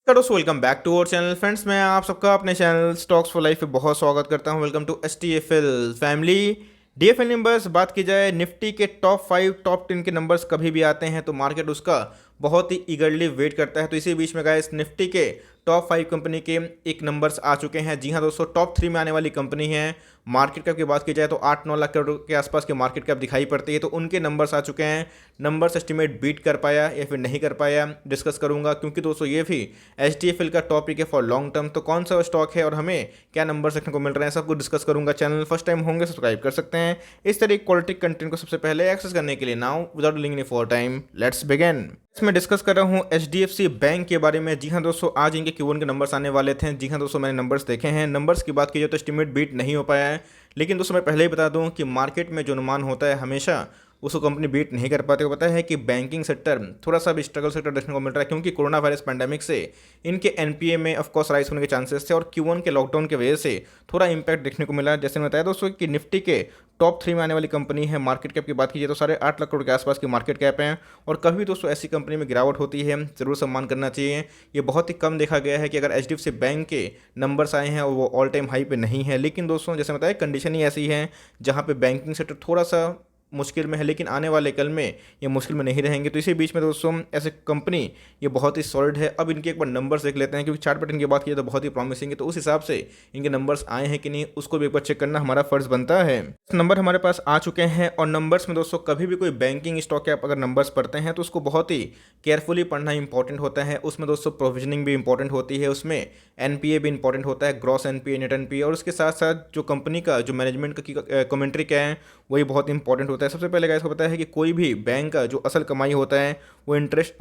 दोस्तों welcome back to our channel friends. मैं आप सबका अपने चैनल स्टॉक्स फॉर लाइफ पे बहुत स्वागत करता हूं। Welcome to STFL family. DFL numbers बात की जाए, निफ्टी के टॉप 5 टॉप 10 के नंबर्स कभी भी आते हैं तो मार्केट उसका बहुत ही ईगरली वेट करता है। तो इसी बीच में गाइस निफ्टी के टॉप 5 कंपनी के एक नंबर्स आ चुके हैं। जी हाँ दोस्तों, टॉप 3 में आने वाली कंपनी है। मार्केट कैप की बात की जाए तो 8-9 लाख करोड़ के आसपास की मार्केट कैप दिखाई पड़ती है। तो उनके नंबर्स आ चुके हैं। नंबर्स एस्टिमेट बीट कर पाया या फिर नहीं कर पाया डिस्कस करूंगा, क्योंकि दोस्तों ये भी एचडीएफएल का टॉपिक है फॉर लॉन्ग टर्म। तो कौन सा स्टॉक है और हमें क्या नंबर देखने को मिल रहे हैं, सब कुछ डिस्कस करूंगा। चैनल फर्स्ट टाइम होंगे सब्सक्राइब कर सकते हैं इस तरह क्वालिटी कंटेंट को सबसे पहले एक्सेस करने के लिए। नाउ विदाउट लिंग in for time let's begin. इसमें डिस्कस कर रहा हूँ एचडीएफसी बैंक के बारे में। जी हाँ दोस्तों, आज इनके Q1 के नंबर्स आने वाले थे। जी हाँ दोस्तों, मैंने नंबर्स देखे हैं। नंबर्स की बात की जाए तो एस्टिमेट बीट नहीं हो पाया है, लेकिन दोस्तों मैं पहले ही बता दूं कि मार्केट में जो अनुमान होता है हमेशा उसको कंपनी बीट नहीं कर पाती। पता है कि बैंकिंग सेक्टर थोड़ा सा भी स्ट्रगल सेक्टर देखने को मिल रहा है, क्योंकि कोरोना वायरस पैंडेमिक से इनके एनपीए में ऑफकोर्स राइज होने के चांसेस थे और Q1 के लॉकडाउन की वजह से थोड़ा इंपैक्ट देखने को मिला। जैसे मैंने बताया दोस्तों कि निफ्टी के टॉप 3 में आने वाली कंपनी है। मार्केट कैप की बात कीजिए तो 8.5 लाख करोड़ के आसपास की मार्केट कैप है। और कभी भी दोस्तों ऐसी कंपनी में गिरावट होती है ज़रूर सम्मान करना चाहिए। ये बहुत ही कम देखा गया है कि अगर एचडीएफसी बैंक के नंबर्स आए हैं और वो ऑल टाइम हाई पे नहीं है। लेकिन दोस्तों जैसे बताया, कंडीशन ही ऐसी है जहाँ पे बैंकिंग सेक्टर थोड़ा सा मुश्किल में है, लेकिन आने वाले कल में ये मुश्किल में नहीं रहेंगे। तो इसी बीच में दोस्तों ऐसे कंपनी ये बहुत ही सॉलिड है। अब इनके एक बार नंबर्स देख लेते हैं, क्योंकि चार्ट पैटर्न की बात की तो बहुत ही प्रॉमिसिंग है। तो उस हिसाब से इनके नंबर्स आए हैं कि नहीं उसको भी एक बार चेक करना हमारा फर्ज बनता है। नंबर हमारे पास आ चुके हैं और नंबर्स में दोस्तों कभी भी कोई बैंकिंग स्टॉक के आप अगर नंबर्स पढ़ते हैं तो उसको बहुत ही केयरफुली पढ़ना इंपॉर्टेंट होता है। उसमें दोस्तों प्रोविजनिंग भी इंपॉर्टेंट होती है, उसमें एनपीए भी इंपॉर्टेंट होता है, ग्रॉस एनपीए, नेट एनपीए, और उसके साथ साथ जो कंपनी का जो मैनेजमेंट का कमेंट्री क्या है वही बहुत इंपॉर्टेंट होता है। सबसे पहले गाइस को पता है कि कोई भी बैंक का जो असल कमाई होता है वो इंटरेस्ट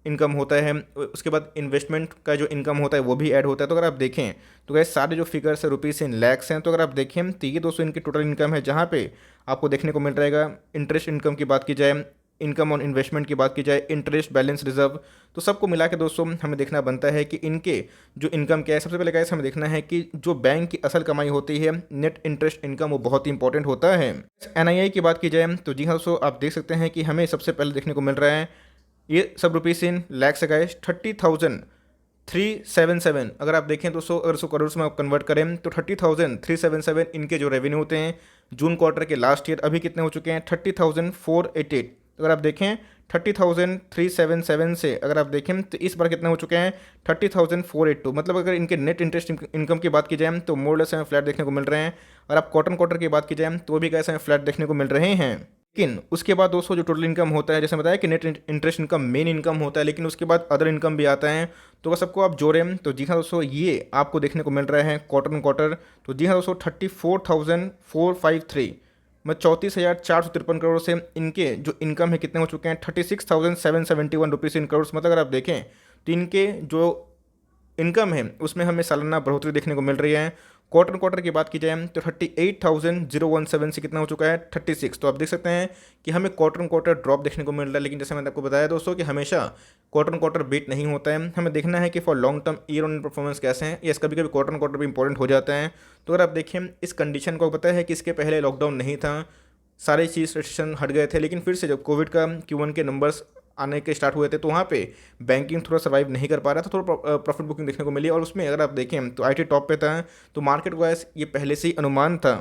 इनकम होता है। उसके बाद इन्वेस्टमेंट का जो इनकम होता है वो भी ऐड होता है। तो अगर आप देखें तो गैस सारे जो फिगर्स है रुपीज़ इन लैक्स हैं। तो अगर आप देखें तो ये दोस्तों इनकी टोटल इनकम है, जहाँ पे आपको देखने को मिल रहेगा इंटरेस्ट इनकम की बात की जाए, इनकम ऑन इन्वेस्टमेंट की बात की जाए, इंटरेस्ट बैलेंस रिजर्व, तो सबको मिला के दोस्तों हमें देखना बनता है कि इनके जो इनकम क्या है। सबसे पहले गाइस हमें देखना है कि जो बैंक की असल कमाई होती है नेट इंटरेस्ट इनकम, वो बहुत ही इंपॉर्टेंट होता है। एनआईआई की बात की जाए तो जी हाँ दोस्तों, आप देख सकते हैं कि हमें सबसे पहले देखने को मिल रहा है ये सब रुपीज़ इन लैक्स है गाइस, 30,377। अगर आप देखें दोस्तों, अगर उसको करोड़ में आप कन्वर्ट करें तो 30,377 इनके जो रेवेन्यू होते हैं जून क्वार्टर के लास्ट ईयर अभी कितने हो चुके हैं, 30,488। अगर आप देखें 30,377 से अगर आप देखें तो इस बार कितने हो चुके हैं, 30,482। मतलब अगर इनके नेट इंटरेस्ट इनकम की बात की जाए तो मोर लेस हमें फ्लैट देखने को मिल रहे हैं। और आप क्वार्टर की बात की जाए तो भी कैसे हमें फ्लैट देखने को मिल रहे हैं। लेकिन उसके बाद दोस्तों जो टोटल इनकम होता है, जैसे बताया कि net interest income main income होता है, लेकिन उसके बाद अदर इनकम भी आता है। तो अगर सबको आप जोड़ें तो जी हाँ दोस्तों ये आपको देखने को मिल रहा है क्वार्टर। तो जी हाँ दोस्तों 34,453, मतलब 34,453 करोड़ से इनके जो इनकम है कितने हो चुके हैं, 36,771 रुपीज़ इन करोड़। मतलब अगर आप देखें तो इनके जो इनकम है उसमें हमें सालाना बढ़ोतरी देखने को मिल रही है। क्वार्टर की बात की जाए तो 38,017 से कितना हो चुका है, 36। तो आप देख सकते हैं कि हमें क्वार्टर ड्रॉप देखने को मिल रहा है। लेकिन जैसे मैंने आपको बताया दोस्तों कि हमेशा क्वार्टर बीट नहीं होता है, हमें देखना है कि for long term year on performance कैसे हैं। यस, कभी कभी क्वार्टर भी इंपॉर्टेंट हो जाता है। तो अगर आप देखें इस कंडीशन को पता है कि इसके पहले लॉकडाउन नहीं था, सारे चीज़ रेस्ट्रिक्शन हट गए थे, लेकिन फिर से जब कोविड का Q1 के नंबर्स आने के स्टार्ट हुए थे तो वहाँ पे बैंकिंग थोड़ा सर्वाइव नहीं कर पा रहा था, थोड़ा प्रॉफिट बुकिंग देखने को मिली। और उसमें अगर आप देखें तो आईटी टॉप पे था। तो मार्केट वाइज ये पहले से ही अनुमान था।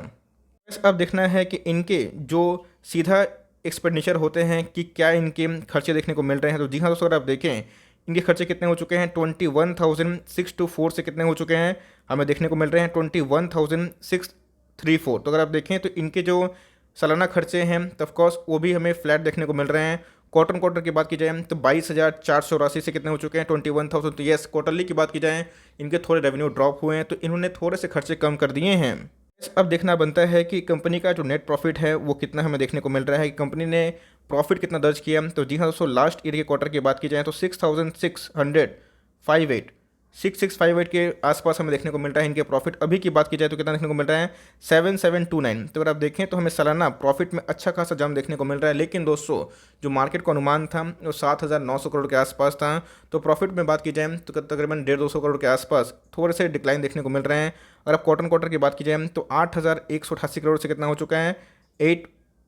बस अब देखना है कि इनके जो सीधा एक्सपेंडिचर होते हैं कि क्या इनके खर्चे देखने को मिल रहे हैं। तो जी हाँ दोस्तों, अगर आप देखें इनके खर्चे कितने हो चुके हैं, 21,624 से कितने हो चुके हैं, हमें देखने को मिल रहे हैं 21,634। तो अगर आप देखें तो इनके जो सालाना खर्चे हैं तो ऑफकोर्स वो भी हमें फ्लैट देखने को मिल रहे हैं। क्वार्टर की बात की जाए तो 22,484 से कितने हो चुके हैं, 21,000। तो यस, क्वार्टरली की बात की जाए इनके थोड़े रेवेन्यू ड्रॉप हुए हैं तो इन्होंने थोड़े से खर्चे कम कर दिए हैं। अब देखना बनता है कि कंपनी का जो नेट प्रॉफिट है वो कितना हमें देखने को मिल रहा है कि कंपनी ने प्रॉफिट कितना दर्ज किया। तो जी हाँ दोस्तों, लास्ट ईयर के क्वार्टर की बात की जाए तो 6,658 के आसपास हमें देखने को मिल रहा है इनके प्रॉफिट। अभी की बात की जाए तो कितना देखने को मिल रहा है, 7,729। तो अगर आप देखें तो हमें सालाना प्रॉफिट में अच्छा खासा जंप देखने को मिल रहा है। लेकिन दोस्तों जो मार्केट का अनुमान था वो 7,900 करोड़ के आसपास था। तो प्रॉफिट में बात की जाए तो तकरीबन 150-200 करोड़ के आसपास थोड़े से डिक्लाइन देखने को मिल रहे हैं। और अब क्वार्टर की बात की जाए तो 8,188 करोड़ से कितना हो चुका है,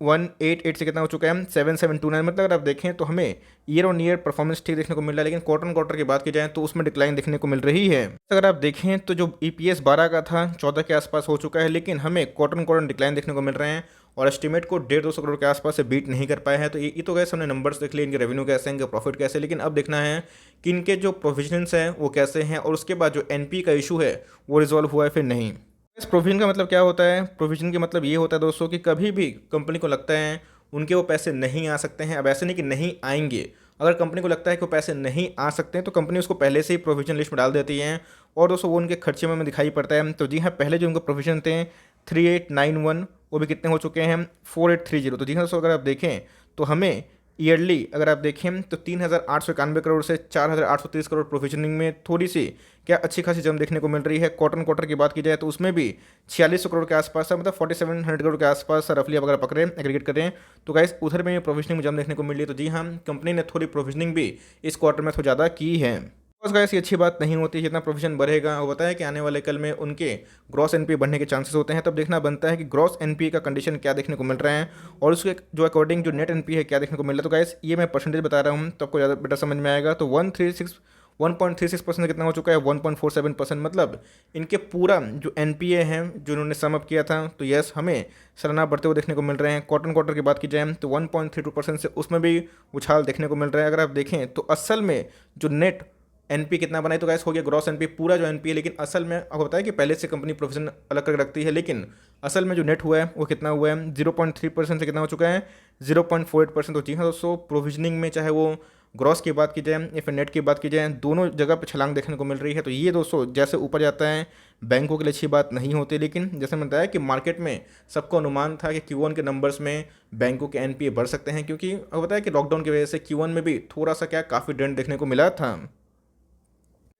188 से कितना हो चुका है 7729। मतलब अगर आप देखें तो हमें ईयर ऑन ईयर परफॉर्मेंस ठीक देखने को मिल रहा है, लेकिन क्वार्टर ऑन क्वार्टर की बात की जाए तो उसमें डिक्लाइन देखने को मिल रही है। अगर आप देखें तो जो EPS 12 का था 14 के आसपास हो चुका है, लेकिन हमें क्वार्टर ऑन क्वार्टर डिक्लाइन देखने को मिल रहे हैं और एस्टिमेट को 150 करोड़ के आसपास से बीट नहीं कर पाए हैं। तो ये तो गैस हमने नंबर्स देख लिए, इनके रेवेन्यू कैसे हैं, इनके प्रॉफिट कैसे है, लेकिन अब देखना है कि इनके जो प्रोविजंस हैं वो कैसे हैं और उसके बाद जो NP का इशू है वो रिजॉल्व हुआ है फिर नहीं। इस प्रोविजन का मतलब क्या होता है? प्रोविजन का मतलब ये होता है दोस्तों कि कभी भी कंपनी को लगता है उनके वो पैसे नहीं आ सकते हैं, अब ऐसे नहीं कि नहीं आएंगे, अगर कंपनी को लगता है कि वो पैसे नहीं आ सकते हैं तो कंपनी उसको पहले से ही प्रोविजन लिस्ट में डाल देती है और दोस्तों वो उनके खर्चे में दिखाई पड़ता है। तो जी हाँ, पहले जो उनके प्रोविजन थे 3891 वो भी कितने हो चुके हैं 4830। तो जी हाँ दोस्तों, अगर आप देखें तो हमें ईयरली अगर आप देखें तो 3891 करोड़ से 4830 करोड़ प्रोविजनिंग में थोड़ी सी क्या अच्छी खासी जम देखने को मिल रही है। क्वार्टर क्वार्टर की बात की जाए तो उसमें भी 4600 करोड़ के आसपास है, मतलब 4700 करोड़ के आसपास रफली आप अगर पकड़ें एग्रीगेट करें तो गाइस उधर में प्रोविजनिंग में जम देखने को मिल रही है। तो जी हाँ, कंपनी ने थोड़ी प्रोविजनिंग भी इस क्वार्टर में थोड़ी ज़्यादा की है। बस गाइस ये अच्छी बात नहीं होती, जितना प्रोविजन बढ़ेगा वो बताया कि आने वाले कल में उनके ग्रॉस NPA बढ़ने के चांसेस होते हैं। तब देखना बनता है कि ग्रॉस NPA का कंडीशन क्या देखने को मिल रहा है और उसके जो अकॉर्डिंग जो नेट NPA है क्या देखने को मिल रहा है। तो गाइस ये मैं परसेंटेज बता रहा हूँ तो आपको ज़्यादा बेटर समझ में आएगा। तो 1.36% कितना हो चुका है 1.47%, मतलब इनके पूरा जो NPA है जो इन्होंने सम अप किया था तो यस हमें सलाना बढ़ते हुए देखने को मिल रहे हैं। क्वार्टर क्वार्टर की बात की जाए तो 1.32% से उसमें भी उछाल देखने को मिल रहा है। अगर आप देखें तो असल में जो नेट NP कितना बनाई तो गैस हो गया ग्रॉस NP पूरा जो NP है, लेकिन असल में आपको बताया कि पहले से कंपनी प्रोविजन अलग करके रखती है, लेकिन असल में जो नेट हुआ है वो कितना हुआ है 0.3% से कितना हो चुका है 0.48%। तो जी हाँ दोस्तों, प्रोविजनिंग में चाहे वो ग्रॉस की बात की जाए या फिर नेट की बात की जाए दोनों जगह पे छलांग देखने को मिल रही है। तो ये दोस्तों जैसे ऊपर जाता है बैंकों के लिए अच्छी बात नहीं होती, लेकिन जैसे मैंने बताया कि मार्केट में सबको अनुमान था कि Q1 के नंबर्स में बैंकों के NPA बढ़ सकते हैं, क्योंकि आपको बताया कि लॉकडाउन की वजह से Q1 में भी थोड़ा सा क्या काफ़ी डेंट देखने को मिला था।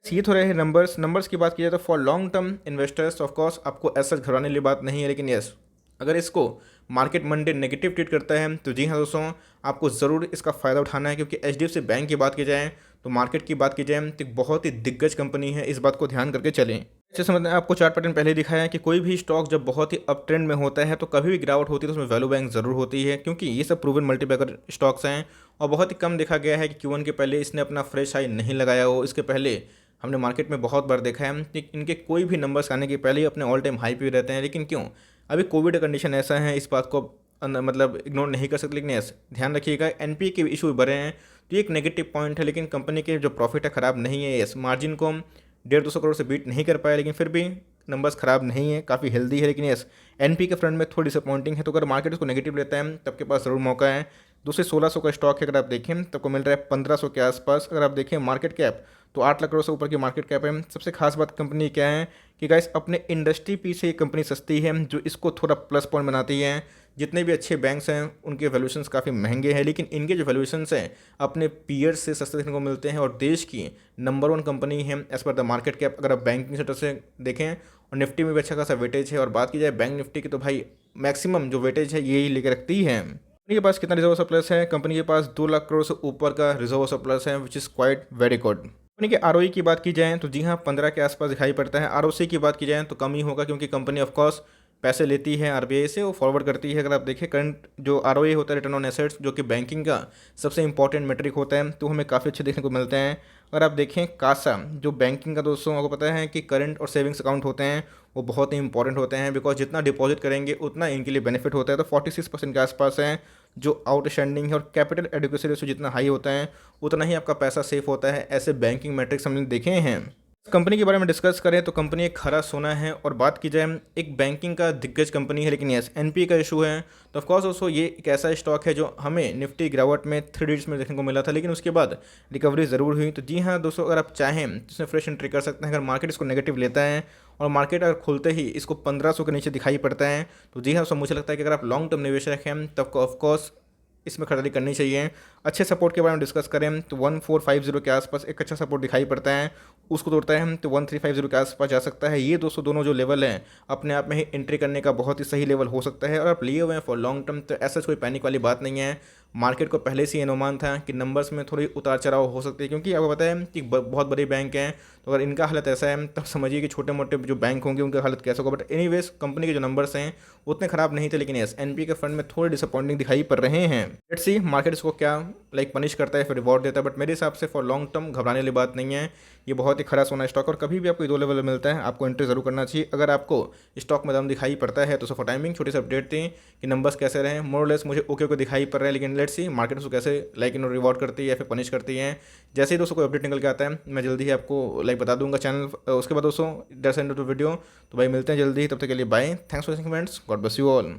ये तो रहे नंबर्स की बात की जाए तो for long term investors of course आपको ऐसा घबराने वाली बात नहीं है, लेकिन यस अगर इसको मार्केट मंडे नेगेटिव ट्रीट करता है तो जी हाँ दोस्तों, आपको ज़रूर इसका फ़ायदा उठाना है, क्योंकि HDFC बैंक की बात की जाए तो मार्केट की बात की जाए तो एक बहुत ही दिग्गज कंपनी है, इस बात को ध्यान करके चलें। अच्छे समझते हैं, आपको चार्ट पैटर्न पहले ही दिखाया है कि कोई भी स्टॉक जब बहुत ही अप ट्रेंड में होता है तो कभी भी गिरावट होती है तो उसमें वैल्यू बैंक ज़रूर होती है, क्योंकि ये सब प्रूवन मल्टीबैगर स्टॉक्स हैं और बहुत ही कम देखा गया है कि Q1 के पहले इसने अपना फ्रेश हाई नहीं लगाया हो। इसके पहले हमने मार्केट में बहुत बार देखा है कि इनके कोई भी नंबर्स आने के पहले ही अपने ऑल टाइम हाई पे रहते हैं, लेकिन क्यों अभी कोविड कंडीशन ऐसा है इस बात को मतलब इग्नोर नहीं कर सकते। लेकिन यस ध्यान रखिएगा NPA के इशू बढ़े हैं तो ये एक नेगेटिव पॉइंट है, लेकिन कंपनी के जो प्रॉफिट है ख़राब नहीं है। यस मार्जिन को हम 150-200 करोड़ से बीट नहीं कर पाए, लेकिन फिर भी नंबर्स ख़राब नहीं है, काफ़ी हेल्दी है। लेकिन यस NP के फ्रंट में थोड़ी डिसअपॉइंटिंग है, तो अगर मार्केट उसको नेगेटिव लेता है तब के पास ज़रूर मौका है। दूसरे 1600 का स्टॉक है, अगर आप देखें तब को मिल रहा है 1500 के आसपास। अगर आप देखें मार्केट कैप तो 8 लाख करोड़ से ऊपर की मार्केट कैप है। सबसे खास बात कंपनी क्या है कि गाइस अपने इंडस्ट्री पी से ये कंपनी सस्ती है, जो इसको थोड़ा प्लस पॉइंट बनाती है। जितने भी अच्छे बैंक्स हैं उनके वैल्यूएशंस काफ़ी महंगे हैं, लेकिन इनके जो वैल्यूएशंस हैं अपने पीयर्स से सस्ते देखने को मिलते हैं और देश की नंबर 1 कंपनी है as per the market cap, अगर आप बैंकिंग सेक्टर से देखें। और निफ्टी में भी अच्छा खासा वेटेज है, और बात की जाए बैंक निफ्टी की तो भाई मैक्सिमम जो वेटेज है यही लेकर रखती है। कंपनी के पास कितना रिजर्व सरप्लस है? कंपनी के पास 2 लाख करोड़ से ऊपर का रिजर्व सरप्लस है, which is quite very good. Company के ROE की बात की जाए तो जी हाँ 15 के आसपास दिखाई पड़ता है। ROC की बात की जाए तो कम ही होगा, क्योंकि कंपनी ऑफकोर्स पैसे लेती है RBI से, वो फॉरवर्ड करती है। अगर आप देखें करंट जो ROA होता है रिटर्न ऑन एसेट्स, जो कि बैंकिंग का सबसे इंपॉर्टेंट मेट्रिक होता है, तो हमें काफ़ी अच्छे देखने को मिलते हैं। अगर आप देखें कासा जो बैंकिंग का दोस्तों आपको पता है कि करंट और सेविंग्स अकाउंट होते हैं वो बहुत ही इंपॉर्टेंट होते हैं, बिकॉज जितना डिपॉजिट करेंगे उतना इनके लिए बेनिफिट होता है। तो 46% के आसपास है जो आउटस्टैंडिंग है, और कैपिटल एडिक्वेसी रेशियो जितना हाई होता है उतना ही आपका पैसा सेफ होता है। ऐसे बैंकिंग मैट्रिक्स हमने देखे हैं। कंपनी के बारे में डिस्कस करें तो कंपनी एक खरा सोना है, और बात की जाए एक बैंकिंग का दिग्गज कंपनी है, लेकिन यस NP का इशू है। तो ऑफकोर्स दोस्तों ये एक ऐसा स्टॉक है जो हमें निफ्टी गिरावट में 3 डिजिट्स में देखने को मिला था, लेकिन उसके बाद रिकवरी ज़रूर हुई। तो जी हाँ दोस्तों, अगर आप चाहें तो इसमें फ्रेश एंट्री कर सकते हैं। अगर मार्केट इसको नेगेटिव लेता है और मार्केट अगर खुलते ही इसको 1500 के नीचे दिखाई पड़ता है तो जी हाँ दोस्तों, मुझे लगता है कि अगर आप लॉन्ग टर्म निवेश रखें तब ऑफकोर्स इसमें खरीदारी करनी चाहिए। अच्छे सपोर्ट के बारे में डिस्कस करें तो 1450 के आसपास एक अच्छा सपोर्ट दिखाई पड़ता है, उसको तोड़ता है हम तो 1350 के आसपास जा सकता है। ये दोस्तों दोनों जो लेवल हैं अपने आप में ही एंट्री करने का बहुत ही सही लेवल हो सकता है, और आप लिए हुए हैं फॉर लॉन्ग टर्म तो ऐसा कोई पैनिक वाली बात नहीं है। मार्केट को पहले से ही अनुमान था कि नंबर्स में थोड़ी उतार चढ़ाव हो सकती है, क्योंकि आपको पता है कि बहुत बड़े बैंक हैं, तो अगर इनका हालत ऐसा है तब समझिए कि छोटे मोटे जो बैंक होंगे उनका हालत कैसा होगा। बट एनीवेज कंपनी के जो नंबर्स हैं उतने खराब नहीं थे, लेकिन यस एनपी के फंड में थोड़े डिसअपॉइंटिंग दिखाई पड़ रहे हैं। लेट्स सी मार्केट इसको क्या पनिश करता है, फिर रिवॉर्ड देता है। बट मेरे हिसाब से फॉर लॉन्ग टर्म घबराने वाली बात नहीं है, ये बहुत ही खरा सोना स्टॉक, और कभी भी आपको दो लेवल मिलता है आपको एंट्री जरूर करना चाहिए। अगर आपको स्टॉक में दम दिखाई पड़ता है तो फॉर टाइमिंग छोटी सी अपडेट थी कि नंबर्स कैसे रहे, मोर लेस मुझे ओके दिखाई पड़ रहा है, लेकिन लेट्स सी मार्केट उसको कैसे रिवॉर्ड करती है या फिर पनिश करती है। जैसे ही दोस्तों कोई अपडेट निकल के आता है मैं जल्दी ही आपको बता दूंगा चैनल। उसके बाद दोस्तों that's end of the video. तो भाई मिलते हैं जल्दी ही, तब तक के लिए bye, thanks for watching friends, God bless you all.